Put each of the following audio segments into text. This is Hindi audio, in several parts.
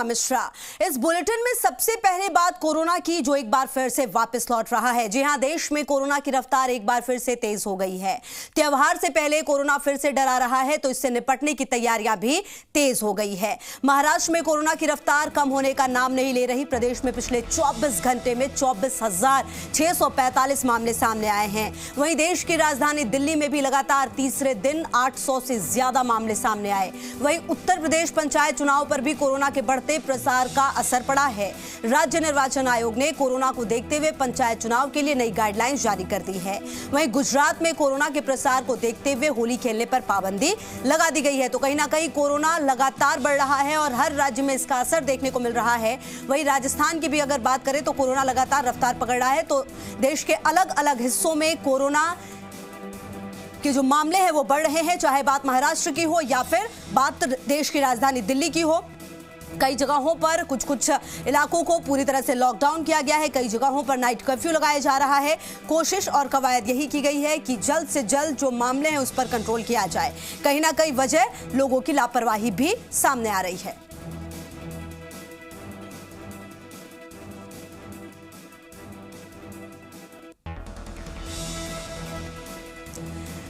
मिश्रा। इस बुलेटिन में सबसे पहले बात कोरोना की, जो एक बार फिर से वापस लौट रहा है। जी हां, देश में कोरोना की रफ्तार एक बार फिर से तेज हो गई है। त्योहार से पहले कोरोना फिर से डरा रहा है, तो इससे निपटने की तैयारियां भी तेज हो गई है। महाराष्ट्र में कोरोना की रफ्तार कम होने का नाम नहीं ले रही। प्रदेश में पिछले 24 घंटे में 24,645 मामले सामने आए हैं। वहीं देश की राजधानी दिल्ली में भी लगातार तीसरे दिन 800 से ज्यादा मामले सामने आए। वहीं उत्तर प्रदेश पंचायत चुनाव पर भी कोरोना के बढ़ते प्रसार का असर पड़ा है। राज्य निर्वाचन आयोग ने कोरोना को देखते हुए पंचायत चुनाव के लिए नई गाइडलाइंस जारी कर दी है। वहीं गुजरात में कोरोना के प्रसार को देखते हुए होली खेलने पर पाबंदी लगा दी गई है। तो कहीं ना कहीं कोरोना लगातार बढ़ रहा है और हर राज्य में इसका असर देखने को मिल रहा है। वहीं राजस्थान की भी अगर बात करें तो कोरोना लगातार रफ्तार पकड़ रहा है। तो देश के अलग अलग हिस्सों में कोरोना के जो मामले हैं वो बढ़ रहे हैं, चाहे बात महाराष्ट्र की हो या फिर बात देश की राजधानी दिल्ली की हो। कई जगहों पर कुछ इलाकों को पूरी तरह से लॉकडाउन किया गया है। कई जगहों पर नाइट कर्फ्यू लगाया जा रहा है। कोशिश और कवायद यही की गई है कि जल्द से जल्द जो मामले हैं उस पर कंट्रोल किया जाए। कहीं ना कहीं वजह लोगों की लापरवाही भी सामने आ रही है।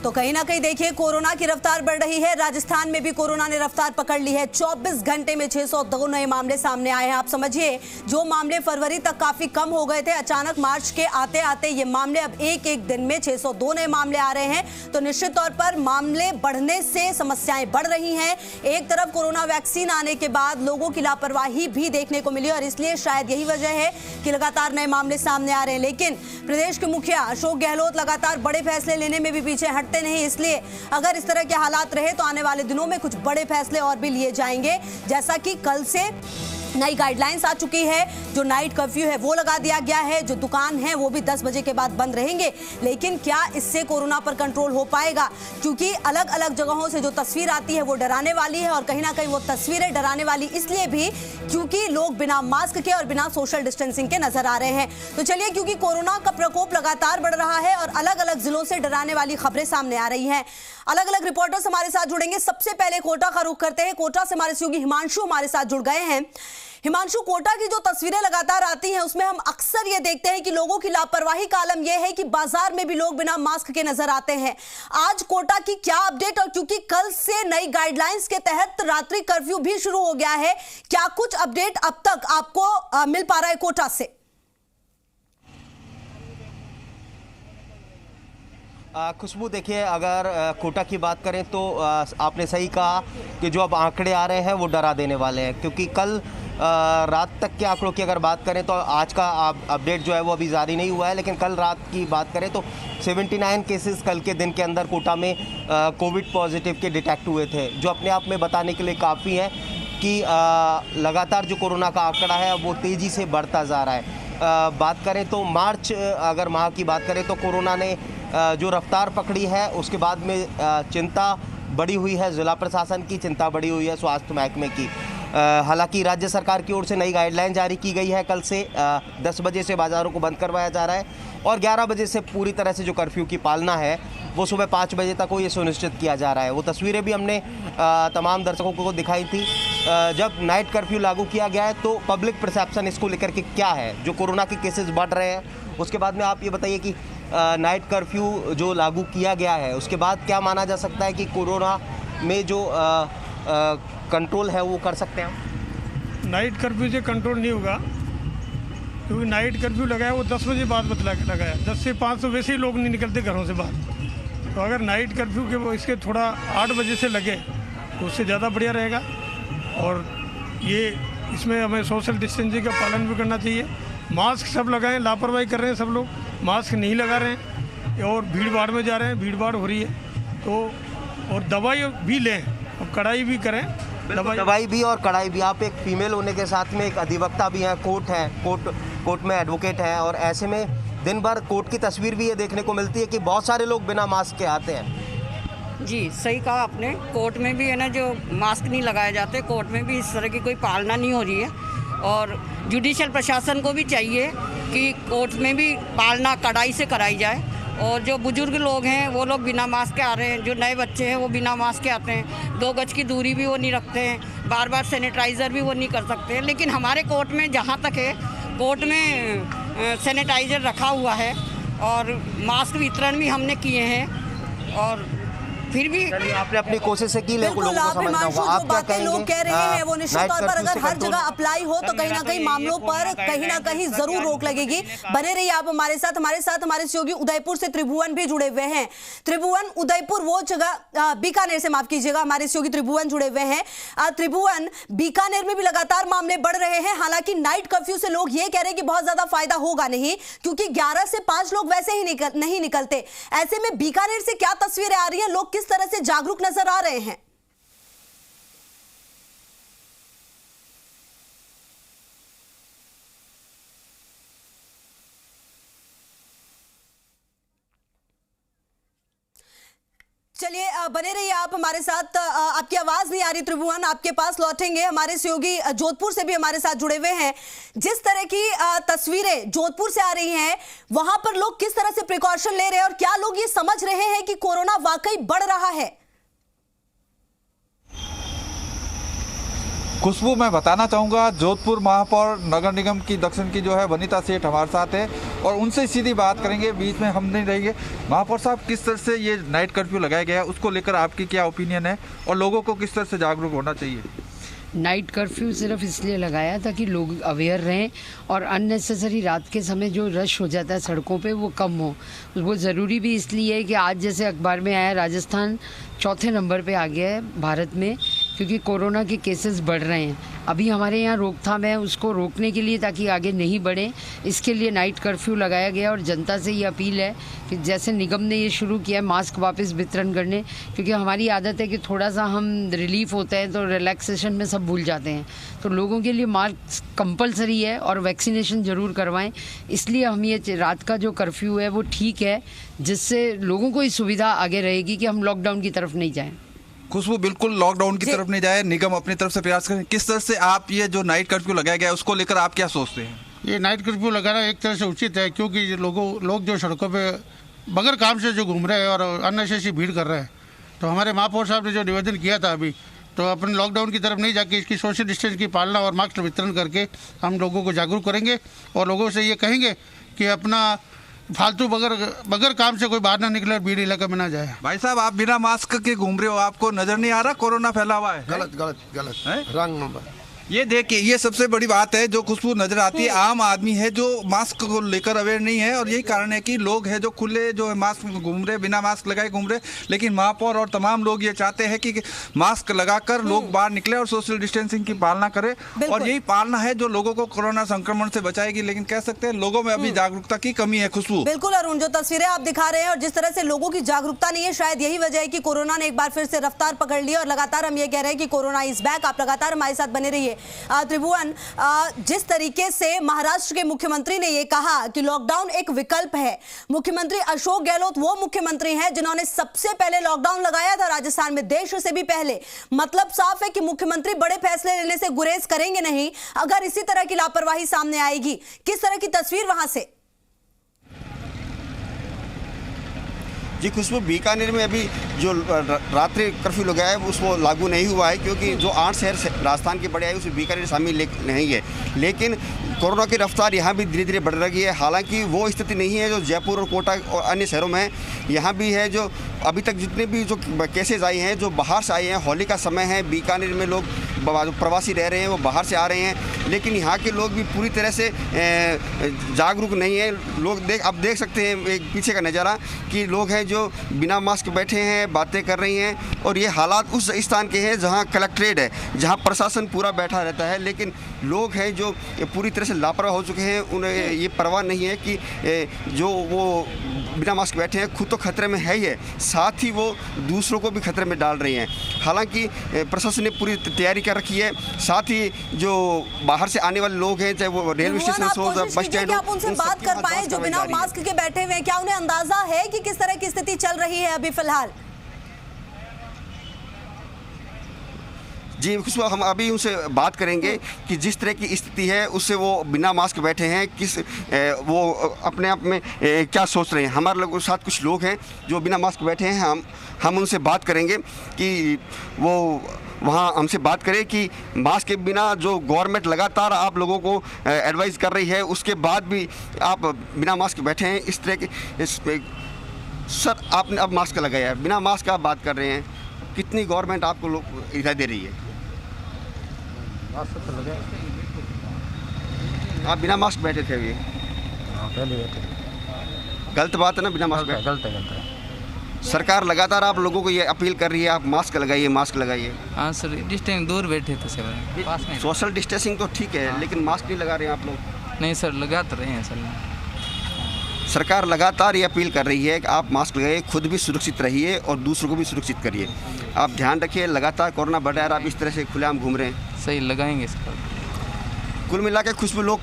तो कहीं ना कहीं देखिए कोरोना की रफ्तार बढ़ रही है। राजस्थान में भी कोरोना ने रफ्तार पकड़ ली है। 24 घंटे में 602 नए मामले सामने आए हैं। आप समझिए, जो मामले फरवरी तक काफी कम हो गए थे, अचानक मार्च के आते आते ये मामले अब एक दिन में 602 नए मामले आ रहे हैं। तो निश्चित तौर पर मामले बढ़ने से समस्याएं बढ़ रही हैं। एक तरफ कोरोना वैक्सीन आने के बाद लोगों की लापरवाही भी देखने को मिली और इसलिए शायद यही वजह है कि लगातार नए मामले सामने आ रहे हैं। लेकिन प्रदेश के मुखिया अशोक गहलोत लगातार बड़े फैसले लेने में भी पीछे नहीं, इसलिए अगर इस तरह के हालात रहे तो आने वाले दिनों में कुछ बड़े फैसले और भी लिए जाएंगे। जैसा कि कल से नई गाइडलाइंस आ चुकी है। जो नाइट कर्फ्यू है वो लगा दिया गया है। जो दुकान है वो भी 10 बजे के बाद बंद रहेंगे। लेकिन क्या इससे कोरोना पर कंट्रोल हो पाएगा? क्योंकि अलग अलग जगहों से जो तस्वीर आती है वो डराने वाली है और कहीं ना कहीं वो तस्वीरें डराने वाली इसलिए भी क्योंकि लोग बिना मास्क के और बिना सोशल डिस्टेंसिंग के नजर आ रहे हैं। तो चलिए, क्योंकि कोरोना का प्रकोप लगातार बढ़ रहा है और अलग अलग जिलों से डराने वाली खबरें सामने आ रही हैं, अलग अलग रिपोर्टर्स हमारे साथ जुड़ेंगे। सबसे पहले कोटा का रुख करते हैं। कोटा से हमारे सहयोगी हिमांशु हमारे साथ जुड़ गए हैं। हिमांशु, कोटा की जो तस्वीरें लगातार आती हैं उसमें हम अक्सर ये देखते हैं कि लोगों की लापरवाही का आलम यह है कि बाजार में भी लोग बिना मास्क के नजर आते हैं। आज कोटा की क्या अपडेट? और क्योंकि कल से नई गाइडलाइंस के तहत रात्रि कर्फ्यू भी शुरू हो गया है, क्या कुछ अपडेट अब तक आपको मिल पा रहा है कोटा से? खुशबू, देखिए, अगर कोटा की बात करें तो आपने सही कहा कि जो अब आंकड़े आ रहे हैं वो डरा देने वाले हैं। क्योंकि कल रात तक के आंकड़ों की अगर बात करें तो आज का अपडेट जो है वो अभी जारी नहीं हुआ है, लेकिन कल रात की बात करें तो 79 केसेस कल के दिन के अंदर कोटा में कोविड पॉजिटिव के डिटेक्ट हुए थे, जो अपने आप में बताने के लिए काफ़ी है कि लगातार जो कोरोना का आंकड़ा है वो तेज़ी से बढ़ता जा रहा है। बात करें तो मार्च अगर माह की बात करें तो कोरोना ने जो रफ्तार पकड़ी है उसके बाद में चिंता बढ़ी हुई है। ज़िला प्रशासन की चिंता बढ़ी हुई है, स्वास्थ्य महकमे की। हालांकि राज्य सरकार की ओर से नई गाइडलाइन जारी की गई है। कल से 10 बजे से बाज़ारों को बंद करवाया जा रहा है और 11 बजे से पूरी तरह से जो कर्फ्यू की पालना है वो सुबह 5 बजे तक हो, ये सुनिश्चित किया जा रहा है। वो तस्वीरें भी हमने तमाम दर्शकों को दिखाई थी। जब नाइट कर्फ्यू लागू किया गया है तो पब्लिक परसेप्शन इसको लेकर के क्या है? जो कोरोना के केसेस बढ़ रहे हैं, उसके बाद में आप ये बताइए कि नाइट कर्फ्यू जो लागू किया गया है उसके बाद क्या माना जा सकता है कि कोरोना में जो कंट्रोल है वो कर सकते हैं? नाइट कर्फ्यू से कंट्रोल नहीं होगा, क्योंकि नाइट कर्फ्यू लगाया वो 10 बजे बाद लगाया। 10 से 5 तो वैसे ही लोग नहीं निकलते घरों से बाहर। तो अगर नाइट कर्फ्यू के वो इसके थोड़ा 8 बजे से लगे तो उससे ज़्यादा बढ़िया रहेगा। और ये इसमें हमें सोशल डिस्टेंसिंग का पालन भी करना चाहिए। मास्क सब लगाएं, लापरवाही कर रहे हैं सब लोग, मास्क नहीं लगा रहे हैं और भीड़ भाड़ में जा रहे हैं, भीड़ भाड़ हो रही है। तो और दवाई भी लें और कड़ाई भी करें। दवाई भी और कड़ाई भी। आप एक फीमेल होने के साथ में एक अधिवक्ता भी हैं, कोर्ट में एडवोकेट हैं, और ऐसे में दिन भर कोर्ट की तस्वीर भी ये देखने को मिलती है कि बहुत सारे लोग बिना मास्क के आते हैं। जी, सही कहा आपने। कोर्ट में भी है ना, जो मास्क नहीं लगाए जाते, कोर्ट में भी इस तरह की कोई पालना नहीं हो रही है। और जुडिशियल प्रशासन को भी चाहिए कि कोर्ट में भी पालना कड़ाई से कराई जाए। और जो बुजुर्ग लोग हैं वो लोग बिना मास्क के आ रहे हैं, जो नए बच्चे हैं वो बिना मास्क के आते हैं, 2 गज की दूरी भी वो नहीं रखते हैं, बार बार सैनिटाइज़र भी वो नहीं कर सकते। लेकिन हमारे कोर्ट में जहाँ तक है, कोर्ट में सैनिटाइज़र रखा हुआ है और मास्क वितरण भी हमने किए हैं और फिर भी आपने अपनी कोशिश से की, बिल्कुल आप हिमांशु जो बातें लोग कह रहे हैं वो निश्चित तौर पर अगर हर जगह अप्लाई हो तो कहीं ना कहीं मामलों पर कहीं ना कहीं जरूर रोक लगेगी। बने रहिए आप हमारे साथ हमारे सहयोगी उदयपुर से त्रिभुवन भी जुड़े हुए हैं। त्रिभुवन, उदयपुर वो जगह, बीकानेर से माफ कीजिएगा, हमारे सहयोगी त्रिभुवन जुड़े हुए हैं। त्रिभुवन, बीकानेर में भी लगातार मामले बढ़ रहे हैं, हालांकि नाइट कर्फ्यू से लोग ये कह रहे हैं कि बहुत ज्यादा फायदा होगा नहीं, क्योंकि 11 से 5 लोग वैसे ही नहीं निकलते। ऐसे में बीकानेर से क्या तस्वीरें आ रही है, लोग किस तरह से जागरूक नजर आ रहे हैं? चलिए बने रहिए आप हमारे साथ। आपकी आवाज नहीं आ रही त्रिभुवन, आपके पास लौटेंगे। हमारे सहयोगी जोधपुर से भी हमारे साथ जुड़े हुए हैं। जिस तरह की तस्वीरें जोधपुर से आ रही हैं, वहां पर लोग किस तरह से प्रिकॉशन ले रहे हैं और क्या लोग ये समझ रहे हैं कि कोरोना वाकई बढ़ रहा है? खुशबू, मैं बताना चाहूँगा, जोधपुर महापौर नगर निगम की दक्षिण की जो है वनीता सेठ हमारे साथ है और उनसे सीधी बात करेंगे, बीच में हम नहीं रहेंगे। महापौर साहब, किस तरह से ये नाइट कर्फ्यू लगाया गया है, उसको लेकर आपकी क्या ओपिनियन है और लोगों को किस तरह से जागरूक होना चाहिए? नाइट कर्फ्यू सिर्फ इसलिए लगाया ताकि लोग अवेयर रहें और अननेसेसरी रात के समय जो रश हो जाता है सड़कों पे वो कम हो। वो ज़रूरी भी इसलिए है कि आज जैसे अखबार में आया, राजस्थान 4थे नंबर पे आ गया है भारत में, क्योंकि कोरोना के केसेस बढ़ रहे हैं। अभी हमारे यहाँ रोकथाम है, उसको रोकने के लिए ताकि आगे नहीं बढ़े, इसके लिए नाइट कर्फ्यू लगाया गया। और जनता से ये अपील है कि जैसे निगम ने ये शुरू किया है मास्क वापस वितरण करने, क्योंकि हमारी आदत है कि थोड़ा सा हम रिलीफ होते हैं तो रिलैक्सेशन में सब भूल जाते हैं, तो लोगों के लिए मास्क कंपलसरी है और वैक्सीनेशन ज़रूर करवाएं। इसलिए हम ये रात का जो कर्फ्यू है वो ठीक है, जिससे लोगों को ये सुविधा आगे रहेगी कि हम लॉकडाउन की तरफ नहीं जाएं। खुशबू, बिल्कुल लॉकडाउन की तरफ नहीं जाए, निगम अपनी तरफ से प्रयास करें। किस तरह से आप ये जो नाइट कर्फ्यू लगाया गया है उसको लेकर आप क्या सोचते हैं? ये नाइट कर्फ्यू लगाना एक तरह से उचित है, क्योंकि लोग जो सड़कों पे बगैर काम से जो घूम रहे हैं और अननेसेसरी भीड़ कर रहे हैं, तो हमारे महापौर साहब ने जो निवेदन किया था अभी, तो अपने लॉकडाउन की तरफ नहीं जाके इसकी सोशल डिस्टेंस की पालना और मास्क वितरण करके हम लोगों को जागरूक करेंगे और लोगों से ये कहेंगे कि अपना फालतू बगैर काम से कोई बाहर ना निकले और भीड़ इलाके में ना जाए। भाई साहब, आप बिना मास्क के घूम रहे हो, आपको नजर नहीं आ रहा कोरोना फैला हुआ है? गलत रंग नंबर। ये देखिए, ये सबसे बड़ी बात है जो खुशबू नजर आती है। आम आदमी है जो मास्क को लेकर अवेयर नहीं है और यही कारण है कि लोग हैं जो खुले जो मास्क घूम रहे, बिना मास्क लगाए घूम रहे। लेकिन महापौर और तमाम लोग ये चाहते हैं कि मास्क लगाकर लोग बाहर निकले और सोशल डिस्टेंसिंग की पालना करें, और यही पालना है जो लोगों को कोरोना संक्रमण से बचाएगी। लेकिन कह सकते हैं लोगों में अभी जागरूकता की कमी है। खुशबू, बिल्कुल अरुण, जो तस्वीरें आप दिखा रहे हैं और जिस तरह से लोगों की जागरूकता नहीं है, शायद यही वजह है कि कोरोना ने एक बार फिर से रफ्तार पकड़ ली और लगातार हम ये कह रहे हैं कि कोरोना इज बैक। आप लगातार हमारे साथ बने रहिए। त्रिभुवन, जिस तरीके से महाराष्ट्र के मुख्यमंत्री ने यह कहा कि लॉकडाउन एक विकल्प है, मुख्यमंत्री अशोक गहलोत वो मुख्यमंत्री हैं जिन्होंने सबसे पहले लॉकडाउन लगाया था राजस्थान में, देश से भी पहले। मतलब साफ है कि मुख्यमंत्री बड़े फैसले लेने से गुरेज करेंगे नहीं अगर इसी तरह की लापरवाही सामने आएगी। किस तरह की तस्वीर वहां से? जी खुशबू, बीकानेर में अभी जो रात्रि कर्फ्यू लगाया है उसको लागू नहीं हुआ है, क्योंकि जो 8 शहर राजस्थान के बड़े आए उसमें बीकानेर शामिल नहीं है। लेकिन कोरोना की रफ्तार यहाँ भी धीरे धीरे बढ़ रही है। हालांकि वो स्थिति नहीं है जो जयपुर और कोटा और अन्य शहरों में है। यहाँ भी है जो अभी तक जितने भी जो केसेज आए हैं जो बाहर से आए हैं, होली का समय है, बीकानेर में लोग प्रवासी रह रहे हैं वो बाहर से आ रहे हैं, लेकिन यहाँ के लोग भी पूरी तरह से जागरूक नहीं है। लोग अब देख सकते हैं एक पीछे का नज़ारा कि लोग हैं जो बिना मास्क बैठे हैं, बातें कर रही हैं, और ये हालात उस स्थान के हैं जहाँ कलेक्ट्रेट है, जहाँ प्रशासन पूरा बैठा रहता है, लेकिन लोग हैं जो पूरी तरह से लापरवाह हो चुके हैं। उन्हें ये परवाह नहीं है कि जो वो बिना मास्क बैठे हैं खुद तो खतरे में है ही है, साथ ही वो दूसरों को भी खतरे में डाल रही हैं। हालांकि प्रशासन ने पूरी तैयारी कर रखी है, साथ ही जो बाहर से आने वाले लोग हैं, चाहे वो रेलवे स्टेशन हो, बस स्टैंड हो, आप उनसे बात कर पाए जो बिना मास्क के बैठे हुए हैं, क्या उन्हें अंदाजा है कि किस तरह की स्थिति चल रही है अभी फिलहाल? जी खुशबू, हम अभी उनसे बात करेंगे कि जिस तरह की स्थिति है उससे वो बिना मास्क बैठे हैं, वो अपने आप में क्या सोच रहे हैं। हमारे लोगों के साथ कुछ लोग हैं जो बिना मास्क बैठे हैं, हम उनसे बात करेंगे कि वो वहाँ हमसे बात करें कि मास्क के बिना जो गवर्नमेंट लगातार आप लोगों को एडवाइस कर रही है, उसके बाद भी आप बिना मास्क बैठे हैं इस तरह के। सर, आपने अब मास्क लगाया है, बिना मास्क आप बात कर रहे हैं, कितनी गवर्नमेंट आपको हिदायत दे रही है? मास्क तो लगा, आप बिना मास्क बैठे थे अभी? पहले बैठे। गलत बात है ना, बिना मास्क बैठे? गलत है। सरकार लगातार आप लोगों को ये अपील कर रही है, आप मास्क लगाइए, मास्क लगाइए। हाँ सर, डिस्टेंस दूर बैठे थे सर, पास में। सोशल डिस्टेंसिंग तो ठीक है, लेकिन मास्क नहीं लगा रहे हैं आप लोग। नहीं सर, लगा तो रहे हैं सर। सरकार लगातार ये अपील कर रही है कि आप मास्क लगाइए, खुद भी सुरक्षित रहिए और दूसरों को भी सुरक्षित करिए। आप ध्यान रखिए, लगातार कोरोना बढ़ रहा है, आप इस तरह से खुलेआम घूम रहे हैं। सही लगाएंगे सर। कुल मिला के खुशबू, लोग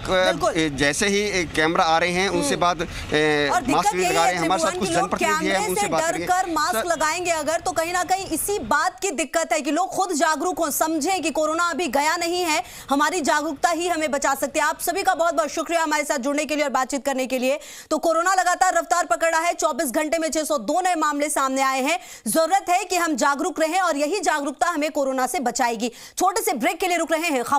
जैसे ही कैमरा आ रहे हैं उनसे बाद मास्क नहीं लगा रहे हैं। हमारे साथ कुछ जनप्रतिनिधि हैं, उनसे बात करेंगे। डरकर मास्क लगाएंगे अगर, तो कहीं ना कहीं इसी बात की दिक्कत है कि लोग खुद जागरूक हों, समझें कि कोरोना अभी गया नहीं है, हमारी जागरूकता ही हमें बचा सकती है। आप सभी का बहुत बहुत शुक्रिया हमारे साथ जुड़ने के लिए और बातचीत करने के लिए। तो कोरोना लगातार रफ्तार पकड़ रहा है, 24 घंटे में 602 नए मामले सामने आए हैं। जरूरत है कि हम जागरूक रहें और यही जागरूकता हमें कोरोना से बचाएगी। छोटे से ब्रेक के लिए रुक रहे हैं।